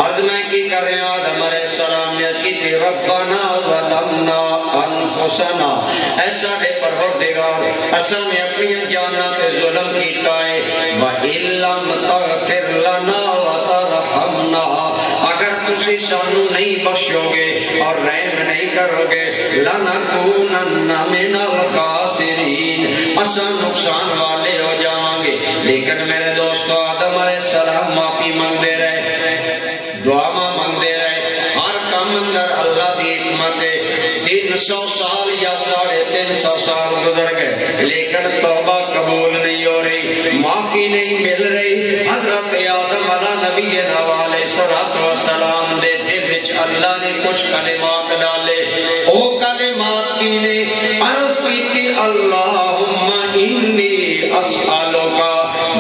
عرض میں کی کر رہے ہیں آدم علیہ السلام نے کی تھی ربنا ظلمنا انفسنا ایسا دے پروردگار اساں نے اپنی جاناں تے ظلم کیتا ہے وَإِن لَّمْ تَغْفِرْ لَنَا وَتَرْحَمْنَا اگر تسی سانو نہیں بخشو گے اور رحم نہیں کرو گے لَنَكُونَنَّ مِنَ الْخَاسِرِينَ اساں نقصان والے ہو جاؤں گے. لیکن میرے دوستو آدم علیہ السلام معافی مانگتے رہے دعا مانگتے رہے ہر کام اندر اللہ دی حکمت ہے. 300 سال یا 350 سال گزر گئے لیکن توبہ قبول نہیں ہو رہی معافی نہیں مل رہی. حضرت آدم علیہ نبی علیہ السلام دے دل وچ اللہ نے کچھ کلمات ڈالے. او کلمات کی نے عرض کی تھی اللہم انی اسألک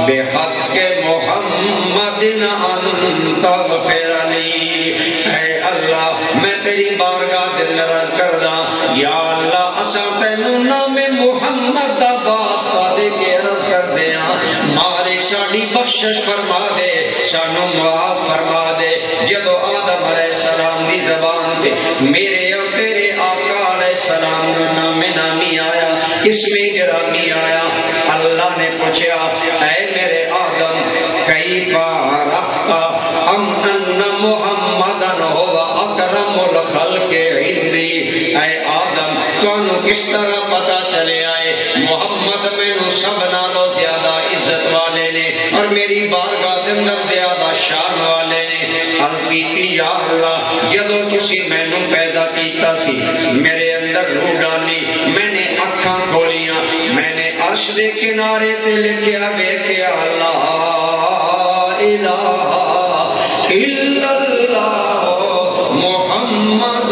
بحق محمد ان تغفر لی. اے اللہ میں تیری بارگاہ دل عرض کردہ یا اللہ اساں تینوں نام محمد دا واسطہ دے کے عرض کر دیا مالک ساڈی بخشش فرما دے سانو معاف فرما دے. جدو آدم علیہ السلام دی زبان تے میرے اور تیرے آقا علیہ السلام کا نام نامی آیا اسم گرامی آیا اللہ نے پوچھا اے میرے آدم کیف عرفت ام ان محمدا هو اکرم الخلق عندی. اے آدم تو کس طرح پتا چلے آئے محمد میں سب نالوں زیادہ عزت والے نے اور میری بارگاہ کے اندر زیادہ شان والے نے. عرض کی یا اللہ جدو تسی مینوں پیدا کیتا سی میرے اندر روح ڈالی میں نے اکھاں کھولیاں میں نے عرش دے کنارے تے لکھیا ویکھیا لا الہ الا اللہ محمد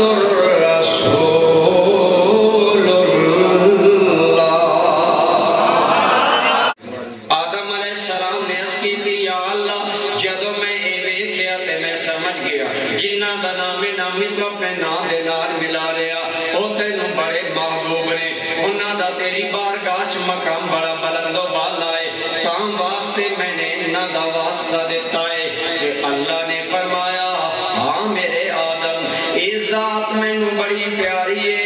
رسول اللہ. آدم علیہ السلام نے عرض کی تھی یا اللہ جدو میں اے ویکھیا تے میں سمجھ گیا جنہاں دا نام نامی تو اپنے نام دے نال ملا لیا او تینوں بڑے محبوب نے انہاں دا تیری بارگاہ وچ مقام بڑا بلند و بالا ہے تاں واسطے میں نے انہاں دا واسطہ دیتا ہے. اللہ نے فرمایا ہاں میرے آدم یہ ذات مینوں بڑی پیاری ہے